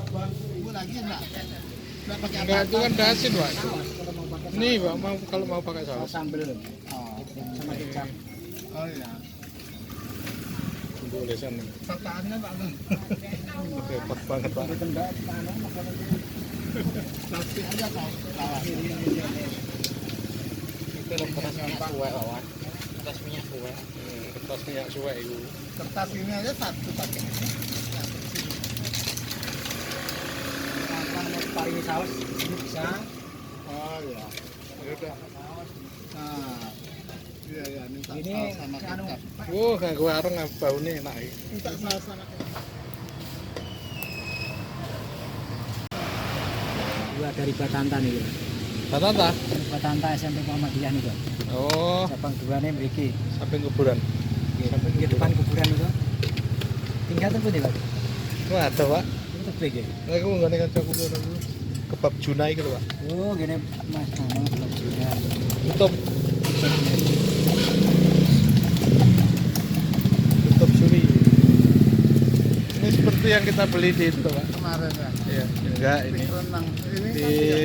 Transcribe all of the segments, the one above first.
lagi enggak? Enggak pakai Enggak, itu kan apa-apa. dasin, Pak. Kalau mau pakai Ini, Pak, kalau mau pakai saus saus. sambel Oh, sama kecap. oh iya. Untuk lesan. Tataannya Pak. Repot banget, Pak. Itu enggak panas makanan itu. Plastik aja kau. Lawan. Itu kertas minyak suwe, lawan. Kertas minyak suwe. Kertas minyak suwe itu. Kertas ini aja satu pakai. Kalau mau pakai saus ini bisa. Oh iya. Ya udah. Nah. Iya iya, minta Ini saus sama anu, kecap. Oh, kayak gue areng baunya enak. Minta saus sama kecap. Dua dari Batanta nih. Batanta? Batanta SMP Muhammadiyah nih, Pak. Oh, Cabang duanya mriki. samping kuburan. Di depan kuburan itu. Tinggal tuh nih, Pak. Wah, ada, Pak. Itu mriki. Aku nggak nih kaca kuburan dulu. Kebab Junai gitu, Pak. Oh, gini Mas, belum juga. Tutup. Tutup Suri. Ini seperti yang kita beli di itu, Pak. Kemarin ya. Iya, enggak ini. Renang. Ini Di kan juga.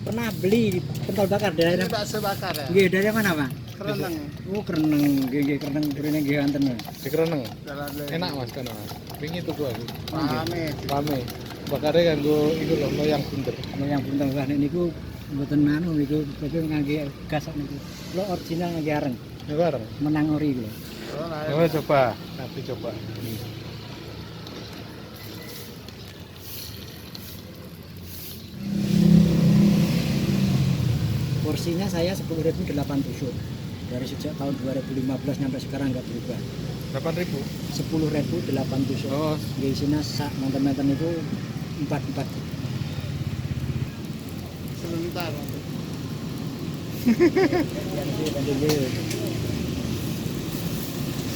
Pernah beli di pentol bakar Ini daerah. bakso bakar ya. Nggih, dari mana, Pak? Renang. Oh, kereneng, nggih kereneng burine nggih wonten. di Kereneng. Jalan Enak, Mas, kan, Mas. Wingi tuku aku. Rame. Rame. Bakarnya kanggo iku lho, loyang bunder. Yang punten wah niku mboten anu niku tapi ngangge gas niku. Lo original ngangge areng. Ya bareng. Menang ori iku lho. Oh, nah, Oh, coba. Nanti coba. Porsinya saya 10.008 tusuk. Dari sejak tahun 2015 sampai sekarang nggak berubah. 8.000. 10.008 tusuk. Oh, Nggih isine sak manten-manten niku 4. sebentar.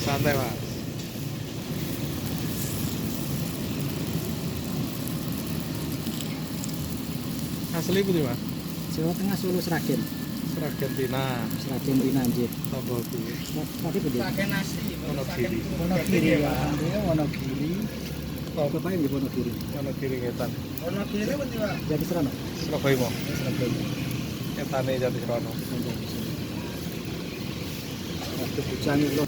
santai, Mas. Asli putih, Mas. Jawa Tengah Solo Sragen. Argentina. Sragen Tina nggih. Tambah kuwi. Tadi betul. Pakai nasi. Wonogiri. Wonogiri ya. Wonogiri. Oh, Bapak yang di Wonogiri. Wonogiri ngetan. Wonogiri betul Pak. Jadi serana. Surabaya mau. Surabaya. Ngetane Jati Serono. Waktu bujang itu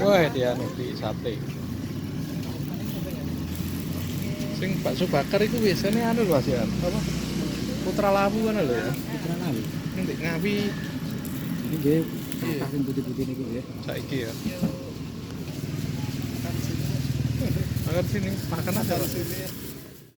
Wah, dia nih di sate. Sing bakso bakar itu biasanya anu lho, Mas ya. Apa? Putra Labu kan lho ya. Putra Nawi. Nanti Ngawi Ini nggih Iya. kathah sing putih-putih niku nggih. saiki ya. Makan sini, makan aja, Mas. Sini.